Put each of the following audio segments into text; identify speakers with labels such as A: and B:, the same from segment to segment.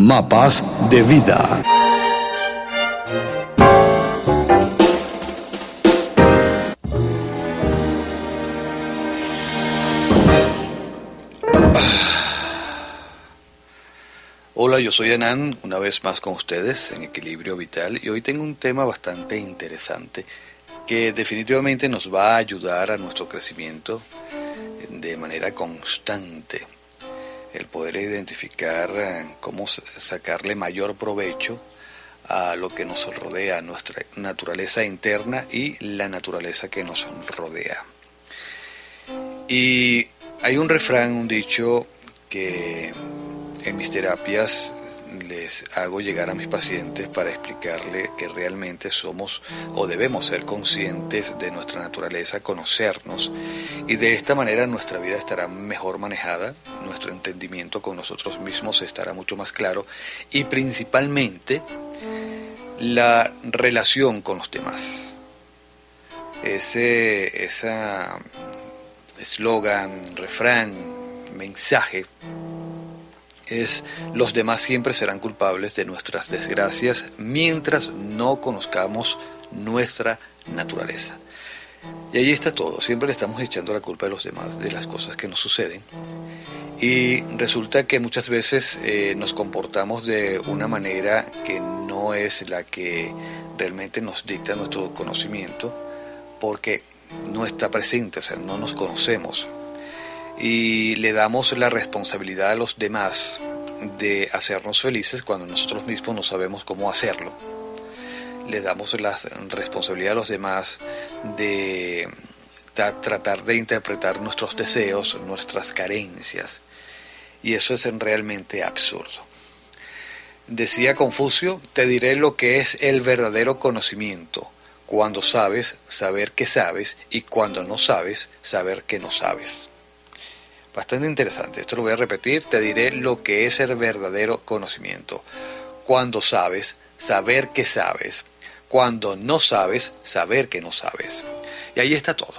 A: Mapas de vida.
B: Hola, yo soy Anand, una vez más con ustedes en Equilibrio Vital, y hoy tengo un tema bastante interesante que definitivamente nos va a ayudar a nuestro crecimiento de manera constante. El poder identificar cómo sacarle mayor provecho a lo que nos rodea, a nuestra naturaleza interna y la naturaleza que nos rodea. Y hay un refrán, un dicho que en mis terapias les hago llegar a mis pacientes para explicarle que realmente somos o debemos ser conscientes de nuestra naturaleza, conocernos, y de esta manera nuestra vida estará mejor manejada, nuestro entendimiento con nosotros mismos estará mucho más claro y principalmente la relación con los demás. Ese eslogan, refrán, mensaje es: los demás siempre serán culpables de nuestras desgracias mientras no conozcamos nuestra naturaleza. Y ahí está todo, siempre le estamos echando la culpa a los demás de las cosas que nos suceden. Y resulta que muchas veces nos comportamos de una manera que no es la que realmente nos dicta nuestro conocimiento, porque no está presente, o sea, no nos conocemos. Y le damos la responsabilidad a los demás de hacernos felices cuando nosotros mismos no sabemos cómo hacerlo. Le damos la responsabilidad a los demás de tratar de interpretar nuestros deseos, nuestras carencias. Y eso es realmente absurdo. Decía Confucio: te diré lo que es el verdadero conocimiento. Cuando sabes, saber que sabes, y cuando no sabes, saber que no sabes. Bastante interesante, esto lo voy a repetir: te diré lo que es el verdadero conocimiento. Cuando sabes, saber que sabes. Cuando no sabes, saber que no sabes. Y ahí está todo.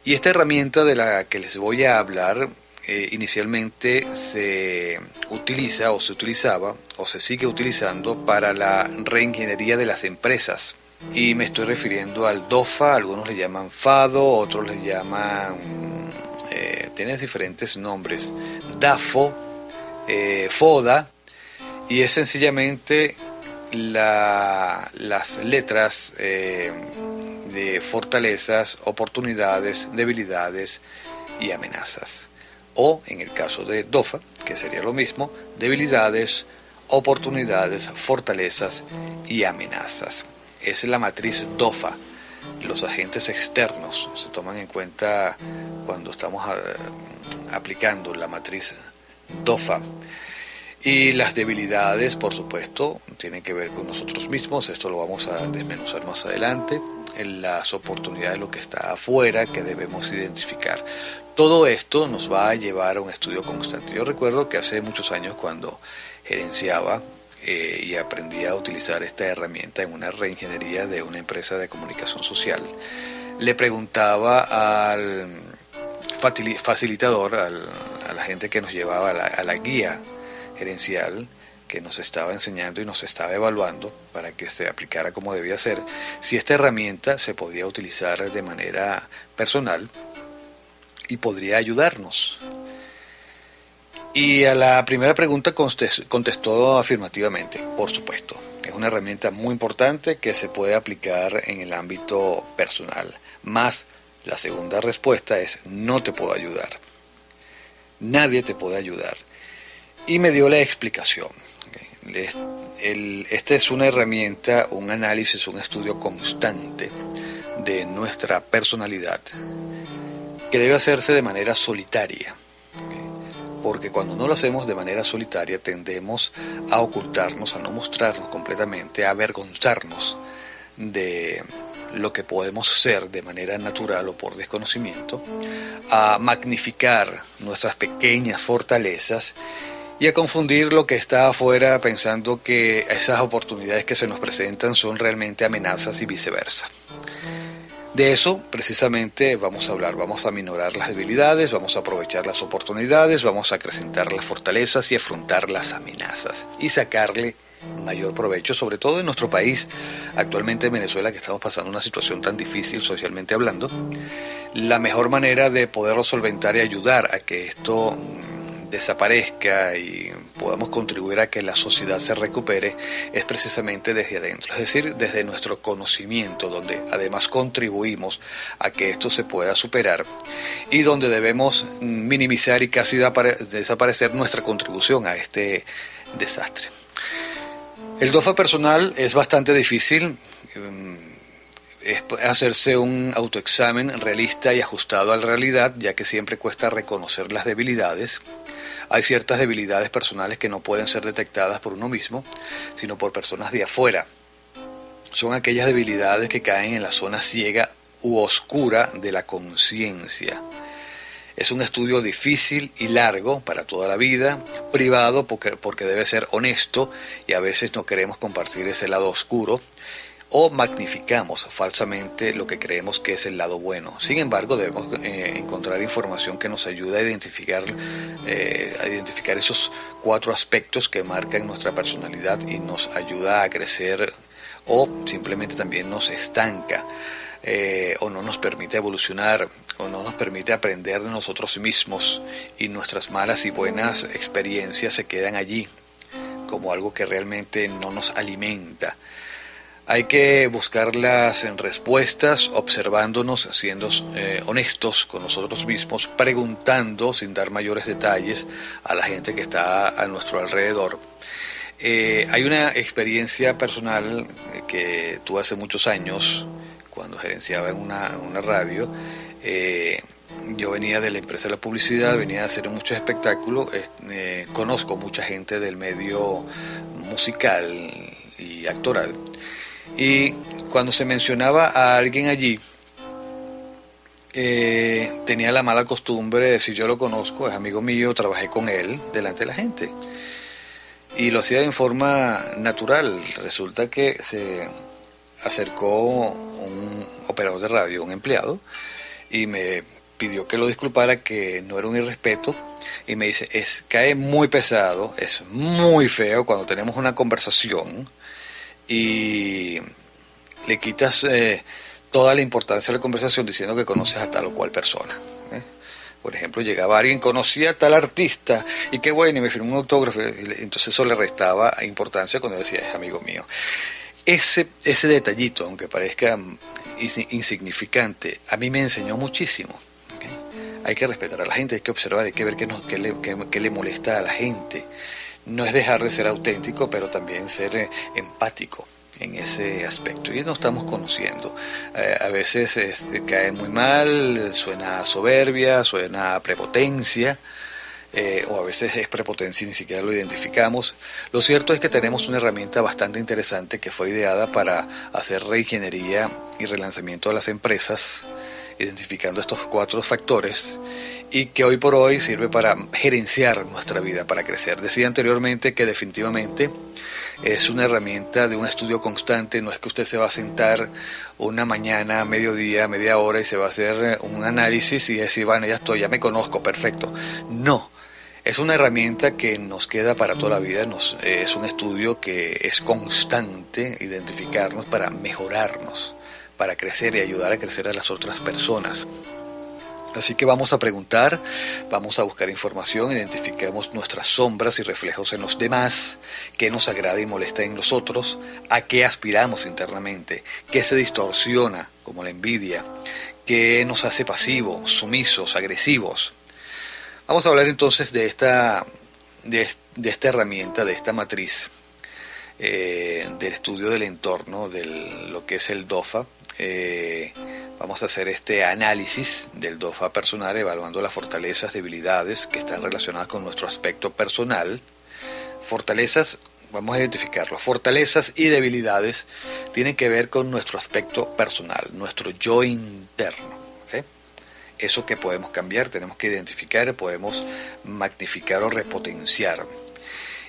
B: Y esta herramienta de la que les voy a hablar, inicialmente se utiliza o se utilizaba o se sigue utilizando para la reingeniería de las empresas. Y me estoy refiriendo al DOFA, algunos le llaman FADO, otros le llaman... tiene diferentes nombres, DAFO, FODA, y es sencillamente las letras de fortalezas, oportunidades, debilidades y amenazas. O en el caso de DOFA, que sería lo mismo, debilidades, oportunidades, fortalezas y amenazas. Es la matriz DOFA. Los agentes externos se toman en cuenta cuando estamos aplicando la matriz DOFA. Y las debilidades, por supuesto, tienen que ver con nosotros mismos. Esto lo vamos a desmenuzar más adelante. En las oportunidades, lo que está afuera, que debemos identificar. Todo esto nos va a llevar a un estudio constante. Yo recuerdo que hace muchos años, cuando gerenciaba y aprendí a utilizar esta herramienta en una reingeniería de una empresa de comunicación social, le preguntaba al facilitador, a la gente que nos llevaba a la guía gerencial, que nos estaba enseñando y nos estaba evaluando para que se aplicara como debía ser, si esta herramienta se podía utilizar de manera personal y podría ayudarnos. Y a la primera pregunta contestó afirmativamente: por supuesto, es una herramienta muy importante que se puede aplicar en el ámbito personal. Más la segunda respuesta es: no te puedo ayudar. Nadie te puede ayudar. Y me dio la explicación. Esta es una herramienta, un análisis, un estudio constante de nuestra personalidad, que debe hacerse de manera solitaria. Porque cuando no lo hacemos de manera solitaria tendemos a ocultarnos, a no mostrarnos completamente, a avergonzarnos de lo que podemos ser de manera natural o por desconocimiento, a magnificar nuestras pequeñas fortalezas y a confundir lo que está afuera pensando que esas oportunidades que se nos presentan son realmente amenazas y viceversa. De eso precisamente vamos a hablar. Vamos a minorar las debilidades, vamos a aprovechar las oportunidades, vamos a acrecentar las fortalezas y afrontar las amenazas y sacarle mayor provecho, sobre todo en nuestro país, actualmente en Venezuela, que estamos pasando una situación tan difícil socialmente hablando. La mejor manera de poderlo solventar y ayudar a que esto desaparezca y podamos contribuir a que la sociedad se recupere es precisamente desde adentro, es decir, desde nuestro conocimiento, donde además contribuimos a que esto se pueda superar y donde debemos minimizar y casi desaparecer nuestra contribución a este desastre. El DOFA personal es bastante difícil, es hacerse un autoexamen realista y ajustado a la realidad, ya que siempre cuesta reconocer las debilidades. Hay ciertas debilidades personales que no pueden ser detectadas por uno mismo, sino por personas de afuera. Son aquellas debilidades que caen en la zona ciega u oscura de la conciencia. Es un estudio difícil y largo para toda la vida, privado porque debe ser honesto y a veces no queremos compartir ese lado oscuro o magnificamos falsamente lo que creemos que es el lado bueno. Sin embargo, debemos encontrar información que nos ayude a identificar esos 4 aspectos que marcan nuestra personalidad y nos ayuda a crecer o simplemente también nos estanca. O no nos permite evolucionar, o no nos permite aprender de nosotros mismos, y nuestras malas y buenas experiencias se quedan allí, como algo que realmente no nos alimenta. Hay que buscar las respuestas observándonos, siendo honestos con nosotros mismos, preguntando sin dar mayores detalles a la gente que está a nuestro alrededor. Hay una experiencia personal que tuve hace muchos años, cuando gerenciaba en una radio. Yo venía de la empresa de la publicidad, venía a hacer muchos espectáculos, conozco mucha gente del medio musical y actoral, y cuando se mencionaba a alguien allí, tenía la mala costumbre de decir: yo lo conozco, es amigo mío, trabajé con él, delante de la gente, y lo hacía en forma natural. Resulta que se acercó un operador de radio, un empleado, y me pidió que lo disculpara, que no era un irrespeto, y me dice: cae muy pesado, es muy feo cuando tenemos una conversación y le quitas toda la importancia de la conversación diciendo que conoces a tal o cual persona. Por ejemplo, llegaba alguien, conocía a tal artista, y qué bueno, y me firmó un autógrafo, entonces eso le restaba importancia cuando decía: es amigo mío. Ese detallito, aunque parezca insignificante, a mí me enseñó muchísimo. ¿Okay? Hay que respetar a la gente, hay que observar, hay que ver qué le molesta a la gente. No es dejar de ser auténtico, pero también ser empático en ese aspecto. Y nos estamos conociendo. A veces cae muy mal, suena a soberbia, suena a prepotencia. O a veces es prepotencia y ni siquiera lo identificamos. Lo cierto es que tenemos una herramienta bastante interesante que fue ideada para hacer reingeniería y relanzamiento de las empresas, identificando estos 4 factores, y que hoy por hoy sirve para gerenciar nuestra vida, para crecer. Decía anteriormente que definitivamente es una herramienta de un estudio constante. No es que usted se va a sentar una mañana, mediodía, media hora y se va a hacer un análisis y decir: bueno, ya me conozco, perfecto. No. Es una herramienta que nos queda para toda la vida, es un estudio que es constante, identificarnos para mejorarnos, para crecer y ayudar a crecer a las otras personas. Así que vamos a preguntar, vamos a buscar información, identifiquemos nuestras sombras y reflejos en los demás, qué nos agrada y molesta en los otros, a qué aspiramos internamente, qué se distorsiona, como la envidia, qué nos hace pasivos, sumisos, agresivos. Vamos a hablar entonces de esta herramienta, de esta matriz del estudio del entorno, de lo que es el DOFA. Vamos a hacer este análisis del DOFA personal, evaluando las fortalezas, debilidades que están relacionadas con nuestro aspecto personal. Fortalezas, vamos a identificarlo. Fortalezas y debilidades tienen que ver con nuestro aspecto personal, nuestro yo interno. Eso que podemos cambiar, tenemos que identificar, podemos magnificar o repotenciar.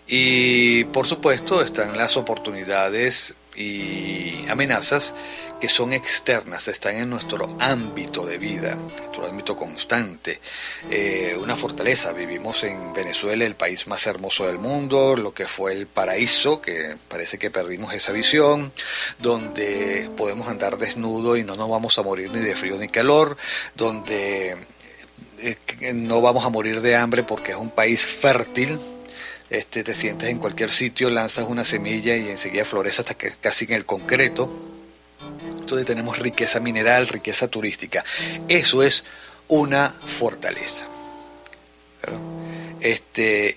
B: Y por supuesto están las oportunidades y amenazas que son externas, están en nuestro ámbito de vida, nuestro ámbito constante. Una fortaleza, vivimos en Venezuela, el país más hermoso del mundo, lo que fue el paraíso, que parece que perdimos esa visión, donde podemos andar desnudo y no nos vamos a morir ni de frío ni calor, donde no vamos a morir de hambre porque es un país fértil. Te sientes en cualquier sitio, lanzas una semilla y enseguida florece hasta que casi en el concreto. Entonces tenemos riqueza mineral, riqueza turística. Eso es una fortaleza.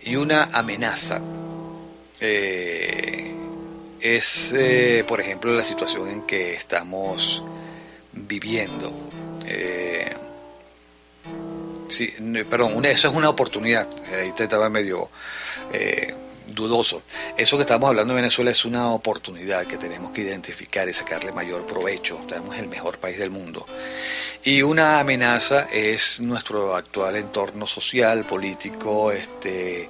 B: Y una amenaza es, por ejemplo, la situación en que estamos viviendo. Eso es una oportunidad. Ahí te estaba medio dudoso. Eso que estamos hablando en Venezuela es una oportunidad que tenemos que identificar y sacarle mayor provecho. Tenemos el mejor país del mundo. Y una amenaza es nuestro actual entorno social, político, el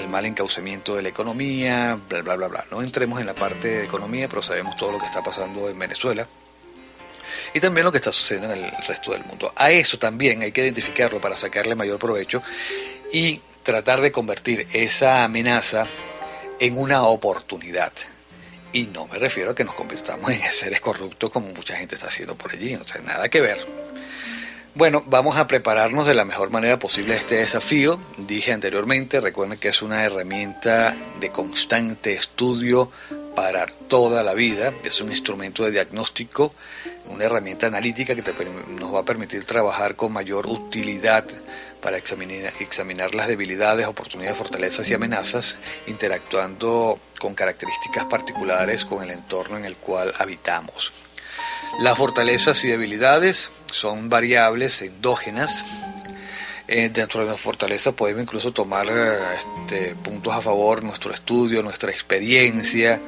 B: mal encauzamiento de la economía, bla, bla, bla, bla. No entremos en la parte de economía, pero sabemos todo lo que está pasando en Venezuela. Y también lo que está sucediendo en el resto del mundo. A eso también hay que identificarlo para sacarle mayor provecho y tratar de convertir esa amenaza en una oportunidad. Y no me refiero a que nos convirtamos en seres corruptos como mucha gente está haciendo por allí, o sea, nada que ver. Bueno, vamos a prepararnos de la mejor manera posible a este desafío. Dije anteriormente, recuerden que es una herramienta de constante estudio para toda la vida. Es un instrumento de diagnóstico, una herramienta analítica que nos va a permitir trabajar con mayor utilidad para examinar las debilidades, oportunidades, fortalezas y amenazas, interactuando con características particulares con el entorno en el cual habitamos. Las fortalezas y debilidades son variables endógenas. Dentro de la fortaleza podemos incluso tomar puntos a favor, nuestro estudio, nuestra experiencia.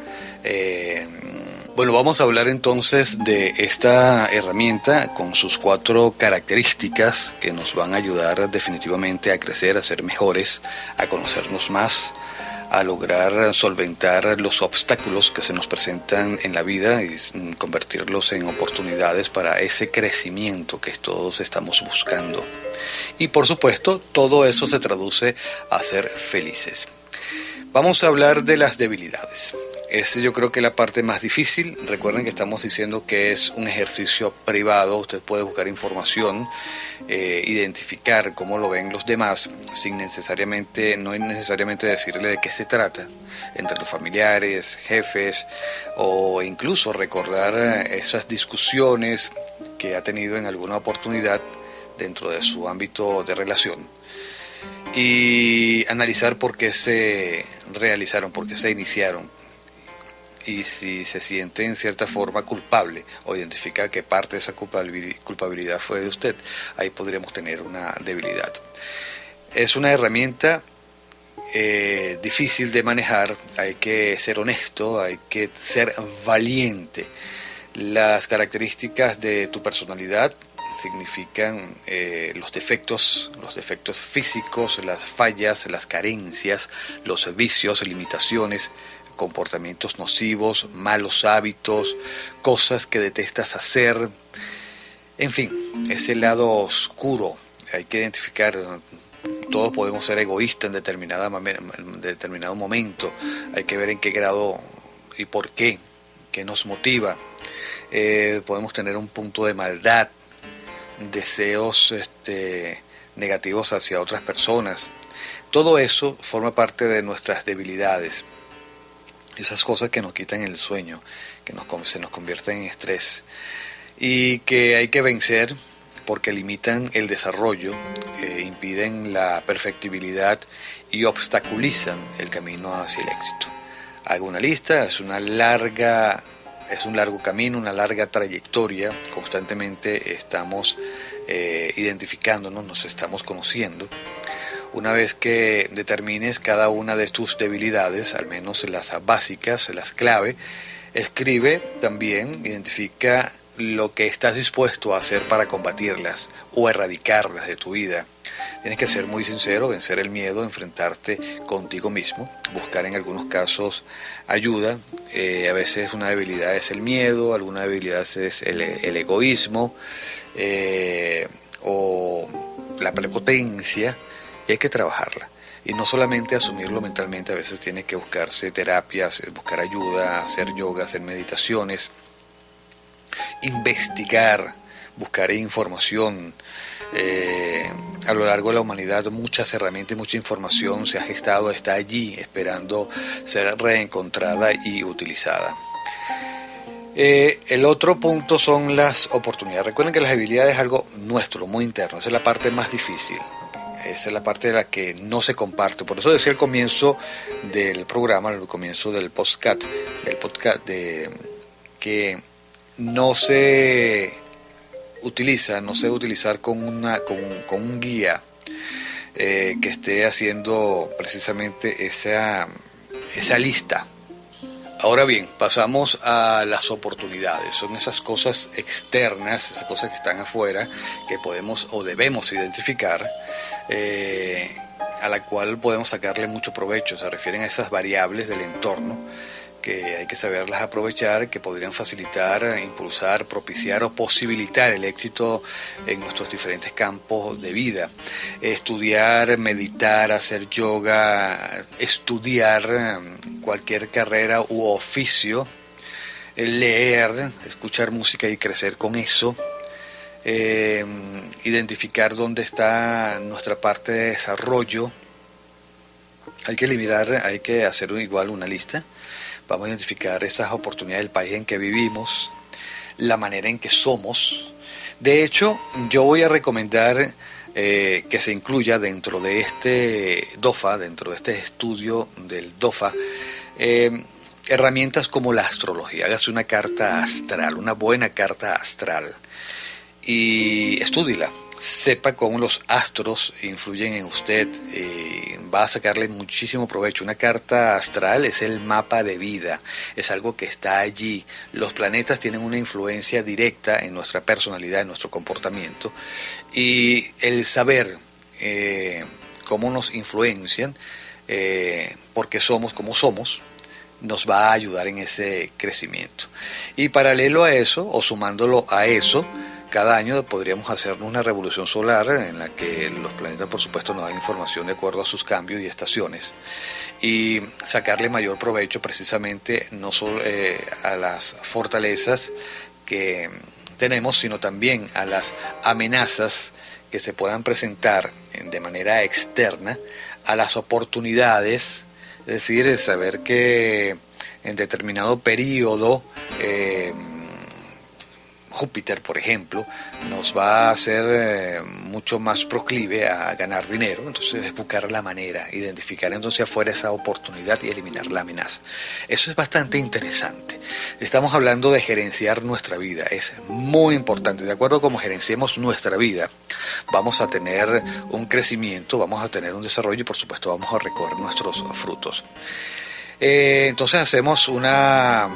B: Bueno, vamos a hablar entonces de esta herramienta con sus 4 características que nos van a ayudar definitivamente a crecer, a ser mejores, a conocernos más, a lograr solventar los obstáculos que se nos presentan en la vida y convertirlos en oportunidades para ese crecimiento que todos estamos buscando. Y por supuesto, todo eso se traduce a ser felices. Vamos a hablar de las debilidades. Es yo creo que la parte más difícil. Recuerden que estamos diciendo que es un ejercicio privado. Usted puede buscar información, identificar cómo lo ven los demás, no necesariamente decirle de qué se trata, entre los familiares, jefes, o incluso recordar esas discusiones que ha tenido en alguna oportunidad dentro de su ámbito de relación. Y analizar por qué se realizaron, por qué se iniciaron. Y si se siente en cierta forma culpable o identifica que parte de esa culpabilidad fue de usted, ahí podríamos tener una debilidad. Es una herramienta difícil de manejar, hay que ser honesto, hay que ser valiente. Las características de tu personalidad significan los defectos físicos, las fallas, las carencias, los vicios, limitaciones, comportamientos nocivos, malos hábitos, cosas que detestas hacer, en fin, ese lado oscuro. Hay que identificar, todos podemos ser egoístas en determinado momento, hay que ver en qué grado y por qué nos motiva. Podemos tener un punto de maldad, deseos negativos hacia otras personas. Todo eso forma parte de nuestras debilidades. Esas cosas que nos quitan el sueño, se nos convierten en estrés y que hay que vencer porque limitan el desarrollo, impiden la perfectibilidad y obstaculizan el camino hacia el éxito. Hago una lista, es un largo camino, una larga trayectoria, constantemente estamos identificándonos, nos estamos conociendo. Una vez que determines cada una de tus debilidades, al menos las básicas, las clave, escribe también, identifica lo que estás dispuesto a hacer para combatirlas o erradicarlas de tu vida. Tienes que ser muy sincero, vencer el miedo, enfrentarte contigo mismo, buscar en algunos casos ayuda. A veces una debilidad es el miedo, alguna debilidad es el egoísmo o la prepotencia, y hay que trabajarla. Y no solamente asumirlo mentalmente, a veces tiene que buscarse terapias, buscar ayuda, hacer yoga, hacer meditaciones, investigar, buscar información. A lo largo de la humanidad muchas herramientas y mucha información se ha gestado, está allí esperando ser reencontrada y utilizada. El otro punto son las oportunidades. Recuerden que las habilidades es algo nuestro, muy interno, esa es la parte más difícil. Esa es la parte de la que no se comparte. Por eso decía al comienzo del programa, al comienzo del podcast, que no se debe utilizar con un guía que esté haciendo precisamente esa lista. Ahora bien, pasamos a las oportunidades. Son esas cosas externas, esas cosas que están afuera, que podemos o debemos identificar, a la cual podemos sacarle mucho provecho. Se refieren a esas variables del entorno que hay que saberlas aprovechar, que podrían facilitar, impulsar, propiciar o posibilitar el éxito en nuestros diferentes campos de vida. Estudiar, meditar, hacer yoga, estudiar cualquier carrera u oficio, leer, escuchar música y crecer con eso, identificar dónde está nuestra parte de desarrollo. Hay que hacer igual una lista. Vamos a identificar esas oportunidades del país en que vivimos, la manera en que somos. De hecho, yo voy a recomendar que se incluya dentro de este DOFA, dentro de este estudio del DOFA, herramientas como la astrología. Hágase una carta astral, una buena carta astral, y estúdiela. Sepa cómo los astros influyen en usted, va a sacarle muchísimo provecho. Una carta astral es el mapa de vida, es algo que está allí. Los planetas tienen una influencia directa en nuestra personalidad, en nuestro comportamiento, y el saber cómo nos influencian, porque somos como somos, nos va a ayudar en ese crecimiento. Y paralelo a eso, o sumándolo a eso, cada año podríamos hacer una revolución solar en la que los planetas, por supuesto, nos dan información de acuerdo a sus cambios y estaciones, y sacarle mayor provecho precisamente no solo a las fortalezas que tenemos, sino también a las amenazas que se puedan presentar de manera externa, a las oportunidades, es decir, saber que en determinado periodo Júpiter, por ejemplo, nos va a hacer mucho más proclive a ganar dinero. Entonces es buscar la manera, identificar entonces afuera esa oportunidad y eliminar la amenaza. Eso es bastante interesante. Estamos hablando de gerenciar nuestra vida, es muy importante. De acuerdo a cómo gerenciemos nuestra vida, vamos a tener un crecimiento, vamos a tener un desarrollo y por supuesto vamos a recoger nuestros frutos. Entonces hacemos una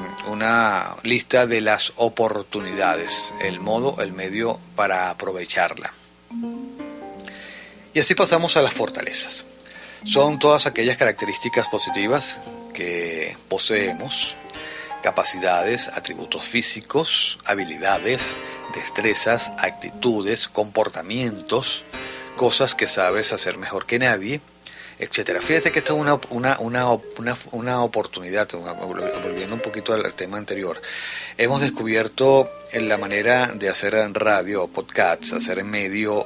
B: lista de las oportunidades, el modo, el medio para aprovecharla. Y así pasamos a las fortalezas. Son todas aquellas características positivas que poseemos, capacidades, atributos físicos, habilidades, destrezas, actitudes, comportamientos, cosas que sabes hacer mejor que nadie, etcétera. Fíjate que esto es una oportunidad, volviendo un poquito al tema anterior. Hemos descubierto la manera de hacer en radio, podcasts, hacer en medio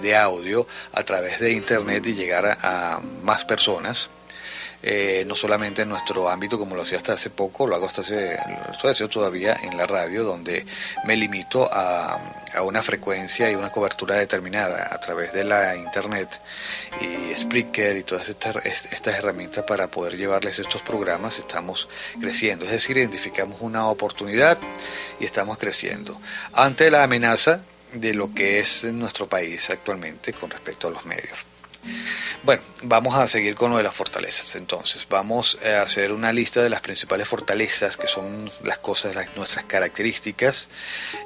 B: de audio a través de internet y llegar a más personas. No solamente en nuestro ámbito, como lo hacía hasta hace poco, lo estoy haciendo todavía en la radio, donde me limito a una frecuencia y una cobertura determinada a través de la internet y Spreaker y todas estas herramientas para poder llevarles estos programas. Estamos creciendo, es decir, identificamos una oportunidad y estamos creciendo ante la amenaza de lo que es nuestro país actualmente con respecto a los medios. Bueno, vamos a seguir con lo de las fortalezas. Entonces, vamos a hacer una lista de las principales fortalezas, que son las cosas, nuestras características,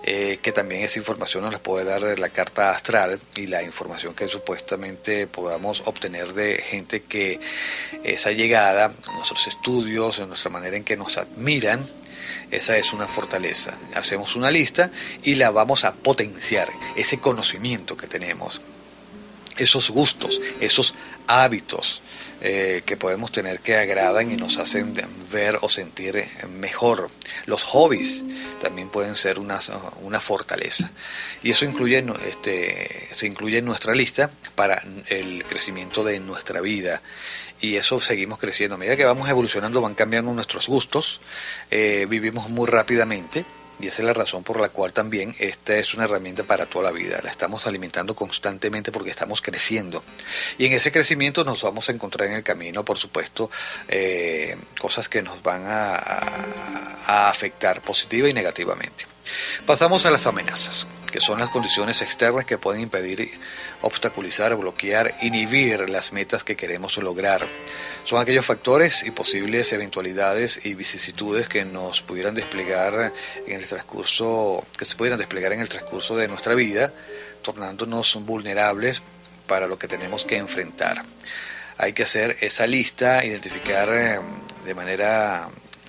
B: que también esa información nos la puede dar la carta astral y la información que supuestamente podamos obtener de gente que es allegada, nuestros estudios, en nuestra manera en que nos admiran. Esa es una fortaleza. Hacemos una lista y la vamos a potenciar, ese conocimiento que tenemos, esos gustos, esos hábitos que podemos tener que agradan y nos hacen ver o sentir mejor. Los hobbies también pueden ser una fortaleza, y eso se incluye en nuestra lista para el crecimiento de nuestra vida. Y eso seguimos creciendo. A medida que vamos evolucionando, van cambiando nuestros gustos, vivimos muy rápidamente. Y esa es la razón por la cual también esta es una herramienta para toda la vida. La estamos alimentando constantemente porque estamos creciendo. Y en ese crecimiento nos vamos a encontrar en el camino, por supuesto, cosas que nos van a afectar positiva y negativamente. Pasamos a las amenazas, que son las condiciones externas que pueden impedir, obstaculizar, bloquear, inhibir las metas que queremos lograr. Son aquellos factores y posibles eventualidades y vicisitudes que nos pudieran desplegar en el transcurso, que se pudieran desplegar en el transcurso de nuestra vida, tornándonos vulnerables para lo que tenemos que enfrentar. Hay que hacer esa lista, identificar de manera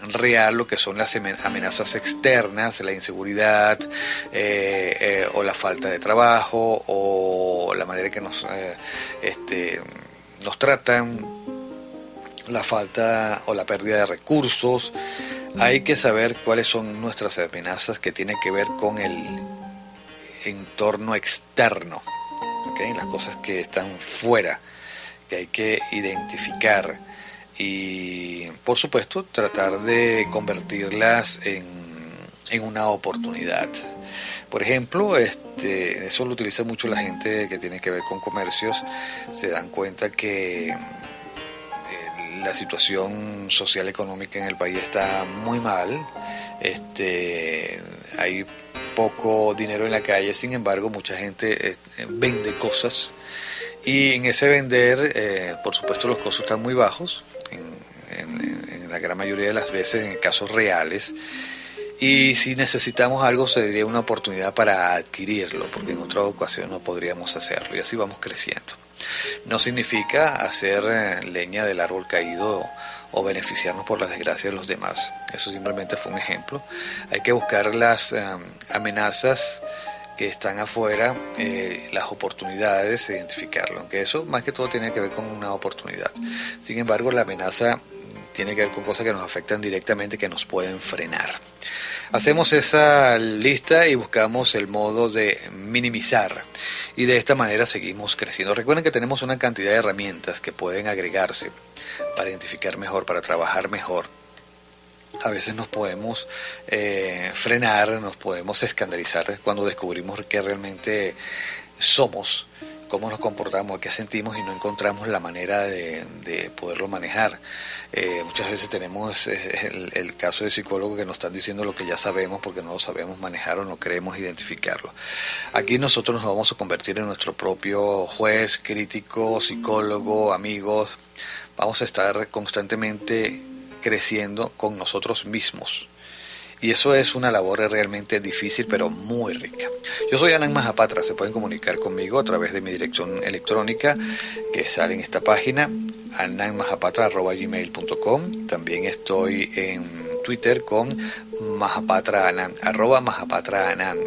B: real lo que son las amenazas externas, la inseguridad o la falta de trabajo o la manera que nos tratan, la falta o la pérdida de recursos. Hay que saber cuáles son nuestras amenazas que tienen que ver con el entorno externo, ¿okay? Las cosas que están fuera, que hay que identificar y, por supuesto, tratar de convertirlas en una oportunidad. Por ejemplo, eso lo utiliza mucho la gente que tiene que ver con comercios. Se dan cuenta que la situación social económica en el país está muy mal. Hay poco dinero en la calle, sin embargo mucha gente vende cosas, y en ese vender por supuesto los costos están muy bajos en la gran mayoría de las veces, en casos reales, y si necesitamos algo sería una oportunidad para adquirirlo, porque en otra ocasión no podríamos hacerlo, y así vamos creciendo. No significa hacer leña del árbol caído o beneficiarnos por las desgracias de los demás. Eso simplemente fue un ejemplo. Hay que buscar las amenazas que están afuera, las oportunidades, identificarlo. Aunque eso más que todo tiene que ver con una oportunidad. Sin embargo, la amenaza tiene que ver con cosas que nos afectan directamente, que nos pueden frenar. Hacemos esa lista y buscamos el modo de minimizar, y de esta manera seguimos creciendo. Recuerden que tenemos una cantidad de herramientas que pueden agregarse para identificar mejor, para trabajar mejor. A veces nos podemos frenar, nos podemos escandalizar cuando descubrimos qué realmente somos, cómo nos comportamos, qué sentimos, y no encontramos la manera de poderlo manejar. Muchas veces tenemos el caso de psicólogos que nos están diciendo lo que ya sabemos porque no lo sabemos manejar o no queremos identificarlo. Aquí nosotros nos vamos a convertir en nuestro propio juez, crítico, psicólogo, amigos. Vamos a estar constantemente creciendo con nosotros mismos. Y eso es una labor realmente difícil, pero muy rica. Yo soy Anand Mahapatra. Se pueden comunicar conmigo a través de mi dirección electrónica que sale en esta página, anandmahapatra@gmail.com. También estoy en Twitter con Mahapatra Anand, @Mahapatra Anand.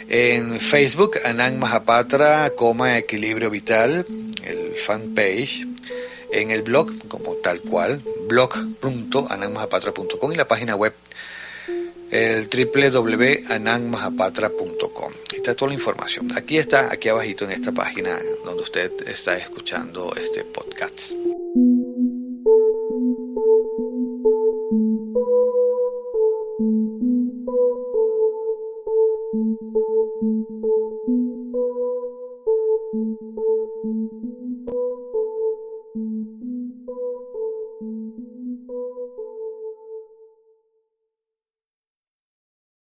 B: En Facebook, Anand Mahapatra, Equilibrio Vital, el fanpage. En el blog, como tal cual, blog.anandmahapatra.com, y la página web, el www.anandmahapatra.com. Está toda la información. Aquí está, aquí abajito en esta página donde usted está escuchando este podcast.